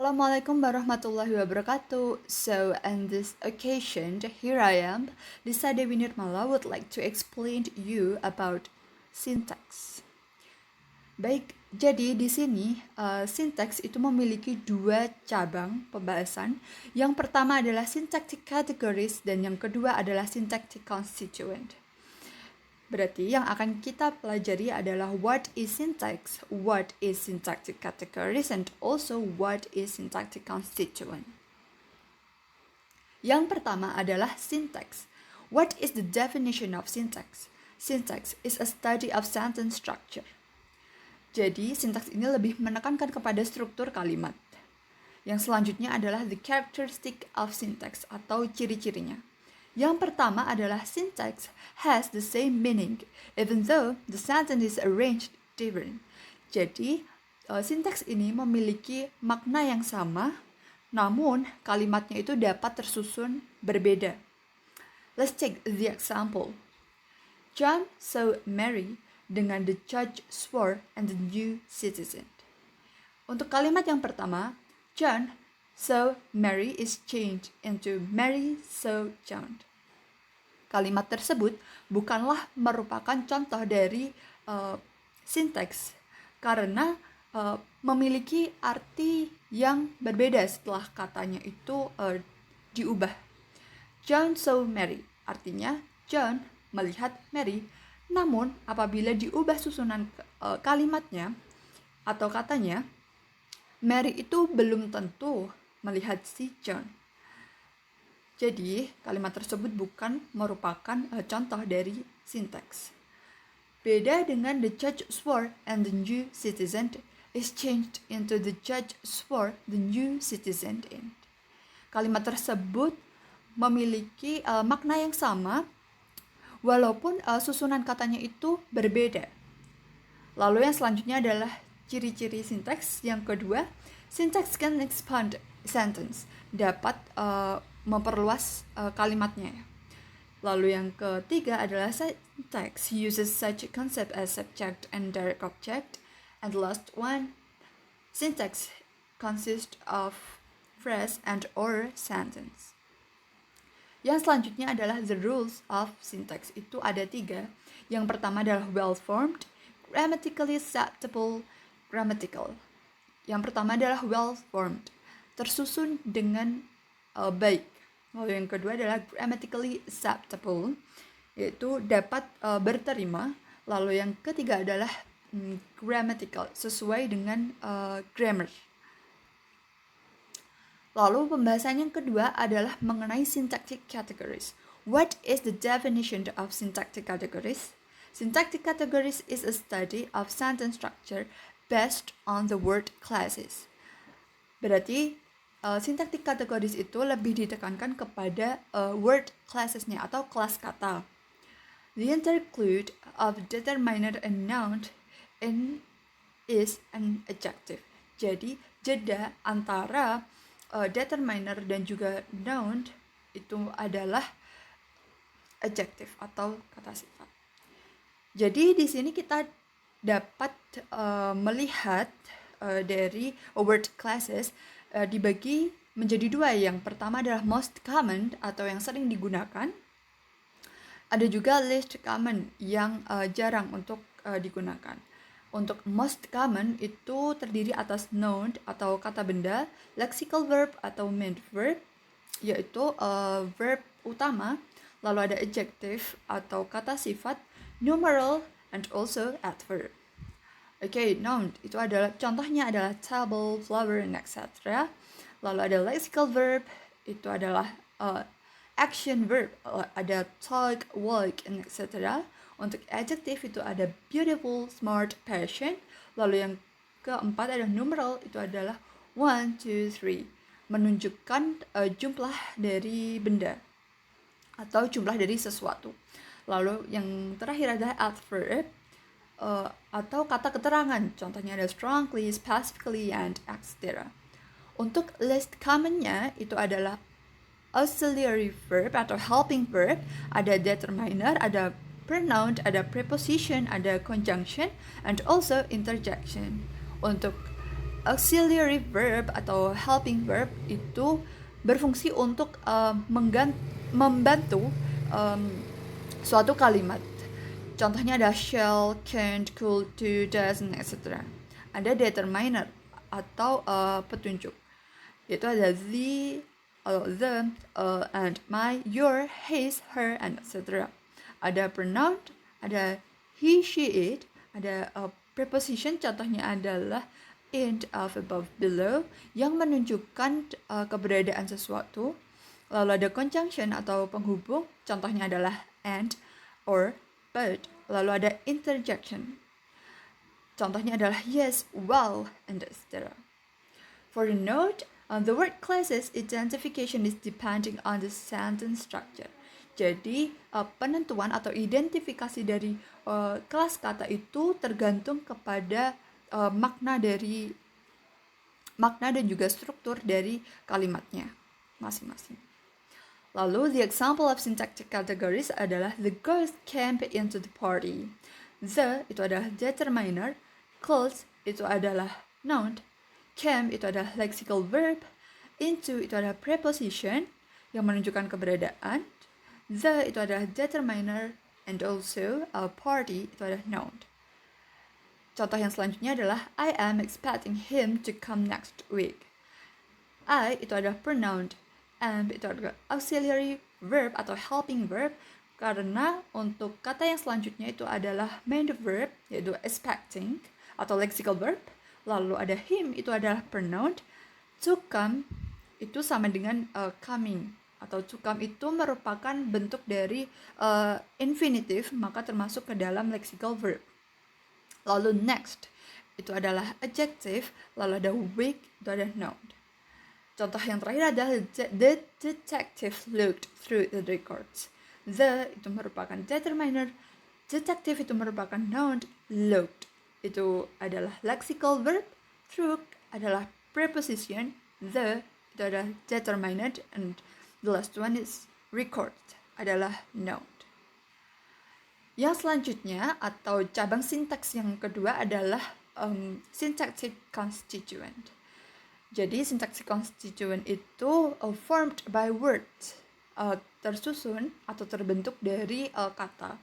Assalamualaikum warahmatullahi wabarakatuh. So, on this occasion, here I am, Lisa Dewi Nirmala would like to explain to you about syntax. Baik, jadi di sini syntax itu memiliki dua cabang pembahasan. Yang pertama adalah syntactic categories dan yang kedua adalah syntactic constituent. Berarti yang akan kita pelajari adalah what is syntax, what is syntactic categories, and also what is syntactic constituent. Yang pertama adalah syntax. What is the definition of syntax? Syntax is a study of sentence structure. Jadi, syntax ini lebih menekankan kepada struktur kalimat. Yang selanjutnya adalah the characteristic of syntax atau ciri-cirinya. Yang pertama adalah syntax has the same meaning, even though the sentence is arranged different. Jadi, syntax ini memiliki makna yang sama, namun kalimatnya itu dapat tersusun berbeda. Let's take the example. John saw Mary dengan the judge swore and the new citizen. Untuk kalimat yang pertama, John saw Mary is changed into Mary saw John. Kalimat tersebut bukanlah merupakan contoh dari syntax karena memiliki arti yang berbeda setelah katanya itu diubah. John saw Mary, artinya John melihat Mary, namun apabila diubah susunan kalimatnya atau katanya, Mary itu belum tentu melihat si John. Jadi, kalimat tersebut bukan merupakan contoh dari syntax. Beda dengan the judge swore and the new citizen is changed into the judge swore the new citizen in. Kalimat tersebut memiliki makna yang sama, walaupun susunan katanya itu berbeda. Lalu yang selanjutnya adalah ciri-ciri syntax. Yang kedua, syntax can expand sentence, dapat memperluas kalimatnya. Lalu yang ketiga adalah syntax uses such a concept as subject and direct object. And the last one, syntax consists of phrase and or sentence. Yang selanjutnya adalah the rules of syntax. Itu ada 3. Yang pertama adalah well-formed, grammatically acceptable, grammatical. Yang pertama adalah well-formed, tersusun dengan baik. Lalu yang kedua adalah grammatically acceptable, yaitu dapat berterima. Lalu yang ketiga adalah grammatical, sesuai dengan grammar. Lalu pembahasan yang kedua adalah mengenai syntactic categories. What is the definition of syntactic categories? Syntactic categories is a study of sentence structure based on the word classes. Berarti syntactic categories itu lebih ditekankan kepada word classesnya atau kelas kata. The interclude of determiner and noun is an adjective. Jadi jeda antara determiner dan juga noun itu adalah adjective atau kata sifat. Jadi di sini kita dapat melihat dari word classes dibagi menjadi 2. Yang pertama adalah most common atau yang sering digunakan. Ada juga least common yang jarang untuk digunakan. Untuk most common itu terdiri atas noun atau kata benda, lexical verb atau main verb, yaitu verb utama, lalu ada adjective atau kata sifat, numeral, and also adverb. Oke, noun itu adalah contohnya adalah table, flower, and etc. Lalu ada lexical verb, itu adalah action verb, ada talk, walk, and etc. Untuk adjective itu ada beautiful, smart, patient. Lalu yang keempat ada numeral, itu adalah 1, 2, 3, menunjukkan jumlah dari benda atau jumlah dari sesuatu. Lalu yang terakhir adalah adverb, atau kata keterangan, contohnya ada strongly, specifically, and etc. Untuk least common-nya itu adalah auxiliary verb atau helping verb, ada determiner, ada pronoun, ada preposition, ada conjunction, and also interjection. Untuk auxiliary verb atau helping verb itu berfungsi untuk membantu suatu kalimat. Contohnya ada shall, can't, could, do, doesn't, etc. Ada determiner atau petunjuk. Yaitu ada the, and, my, your, his, her, and etc. Ada pronoun, ada he, she, it. Ada preposition, contohnya adalah in, of, above, below, yang menunjukkan keberadaan sesuatu. Lalu ada conjunction atau penghubung, contohnya adalah and, or, but. Lalu ada interjection, contohnya adalah yes, well, and etc. For the note, the word classes identification is depending on the sentence structure. Jadi penentuan atau identifikasi dari kelas kata itu tergantung kepada makna dan juga struktur dari kalimatnya masing-masing. Lalu, the example of syntactic categories adalah the girls came into the party. The itu adalah determiner, close itu adalah noun, came itu adalah lexical verb, into itu adalah preposition yang menunjukkan keberadaan, the itu adalah determiner, and also party itu adalah noun. Contoh yang selanjutnya adalah I am expecting him to come next week. I itu adalah pronoun, am itu adalah auxiliary verb atau helping verb, karena untuk kata yang selanjutnya itu adalah main verb, yaitu expecting atau lexical verb. Lalu ada him itu adalah pronoun, to come itu sama dengan coming, atau to come itu merupakan bentuk dari infinitive, maka termasuk ke dalam lexical verb. Lalu next itu adalah adjective, lalu ada week itu adalah noun. Contoh yang terakhir adalah the detective looked through the records. The itu merupakan determiner, detective itu merupakan noun, looked itu adalah lexical verb, through adalah preposition, the itu adalah determinant, and the last one is record adalah noun. Yang selanjutnya atau cabang sintaks yang kedua adalah syntactic constituent. Jadi syntactic constituent itu formed by words, tersusun atau terbentuk dari kata,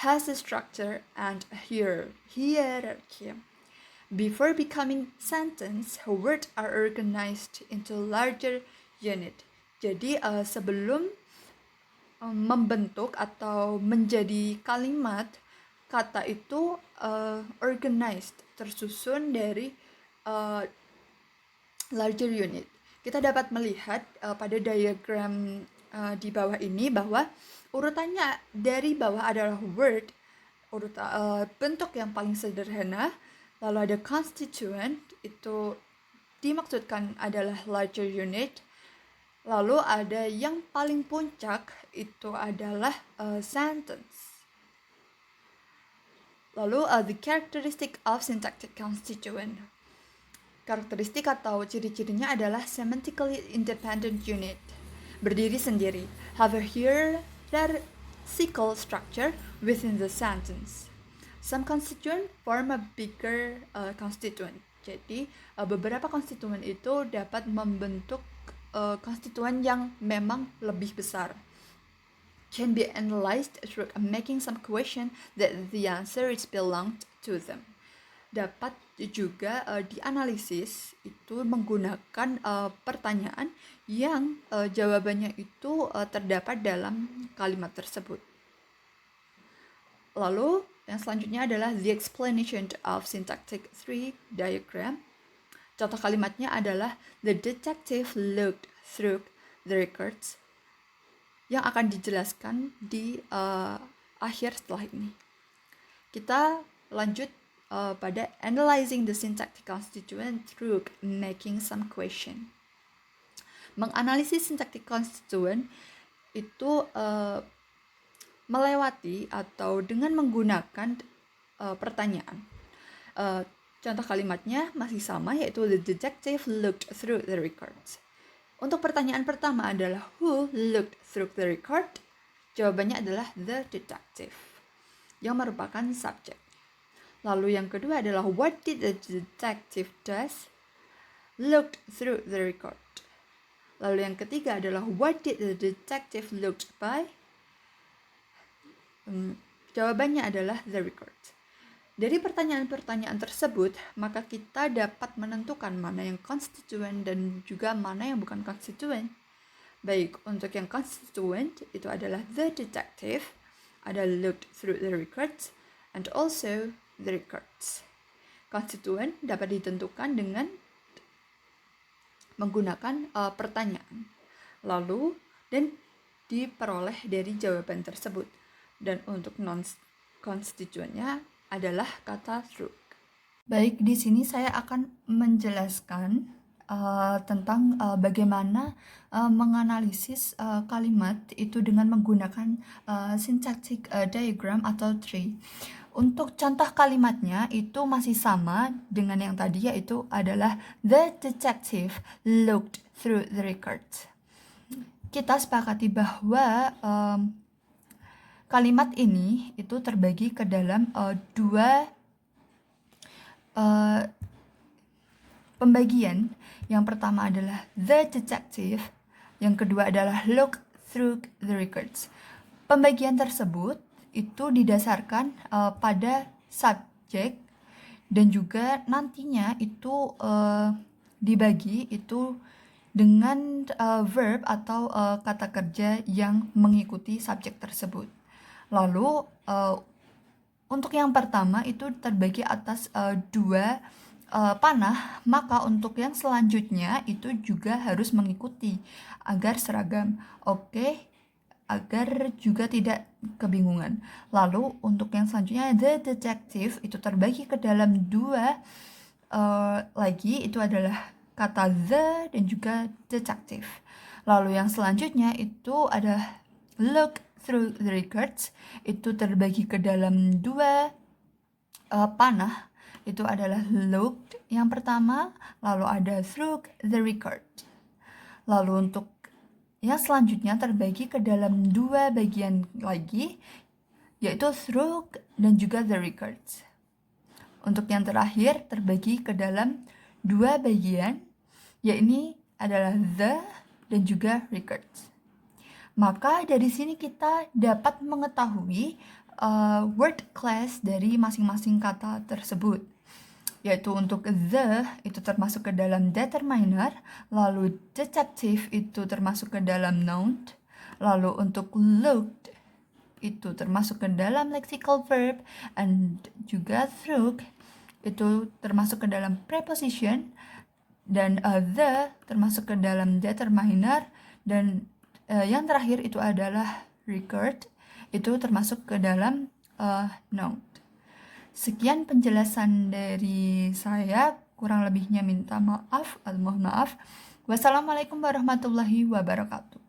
has a structure and a hierarchy. Before becoming sentence, words are organized into larger unit. Jadi sebelum membentuk atau menjadi kalimat, kata itu organized, tersusun dari larger unit. Kita dapat melihat pada diagram di bawah ini bahwa urutannya dari bawah adalah word, bentuk yang paling sederhana, lalu ada constituent, itu dimaksudkan adalah larger unit, lalu ada yang paling puncak, itu adalah sentence. Lalu the characteristic of syntactic constituent. Karakteristik atau ciri-cirinya adalah semantically independent unit, berdiri sendiri, have a hierarchical structure within the sentence. Some constituent form a bigger constituent. Jadi beberapa konstituen itu dapat membentuk konstituen yang memang lebih besar. Can be analyzed through making some question that the answer is belonged to them. Dapat juga dianalisis itu menggunakan pertanyaan yang jawabannya itu terdapat dalam kalimat tersebut. Lalu yang selanjutnya adalah the explanation of syntactic tree diagram. Contoh kalimatnya adalah the detective looked through the records, yang akan dijelaskan di akhir setelah ini. Kita lanjut pada analyzing the syntactic constituent through making some question. Menganalisis syntactic constituent itu melewati atau dengan menggunakan pertanyaan. Contoh kalimatnya masih sama, yaitu the detective looked through the records. Untuk pertanyaan pertama adalah who looked through the record? Jawabannya adalah the detective, yang merupakan subjek. Lalu yang kedua adalah what did the detective does? looked through the record. Lalu yang ketiga adalah what did the detective looked by? Jawabannya adalah the record. Dari pertanyaan-pertanyaan tersebut, maka kita dapat menentukan mana yang konstituen dan juga mana yang bukan konstituen. Baik, untuk yang konstituen itu adalah the detective, ada looked through the records, and also the records. Konstituen dapat ditentukan dengan menggunakan pertanyaan, lalu dan diperoleh dari jawaban tersebut. Dan untuk non-konstituennya adalah kata through. Baik, di sini saya akan menjelaskan tentang bagaimana menganalisis kalimat itu dengan menggunakan syntactic diagram atau tree. Untuk contoh kalimatnya itu masih sama dengan yang tadi, yaitu adalah the detective looked through the records. Kita sepakati bahwa kalimat ini itu terbagi ke dalam dua pembagian. Yang pertama adalah the detective, yang kedua adalah look through the records. Pembagian tersebut itu didasarkan pada subjek dan juga nantinya itu dibagi itu dengan verb atau kata kerja yang mengikuti subjek tersebut. Lalu untuk yang pertama itu terbagi atas dua panah, maka untuk yang selanjutnya itu juga harus mengikuti agar seragam. Oke, agar juga tidak kebingungan. Lalu untuk yang selanjutnya the detective itu terbagi ke dalam dua lagi, itu adalah kata the dan juga detective. Lalu yang selanjutnya itu ada look through the records, itu terbagi ke dalam dua panah, itu adalah looked yang pertama, lalu ada through the record. Lalu untuk yang selanjutnya terbagi ke dalam dua bagian lagi, yaitu through dan juga the records. Untuk yang terakhir terbagi ke dalam dua bagian, yaitu adalah the dan juga records. Maka dari sini kita dapat mengetahui word class dari masing-masing kata tersebut. Yaitu untuk the itu termasuk ke dalam determiner, lalu detective itu termasuk ke dalam noun, lalu untuk looked itu termasuk ke dalam lexical verb, and juga through itu termasuk ke dalam preposition, dan the termasuk ke dalam determiner, dan yang terakhir itu adalah record, itu termasuk ke dalam noun. Sekian penjelasan dari saya, kurang lebihnya minta maaf, mohon maaf. Wassalamualaikum warahmatullahi wabarakatuh.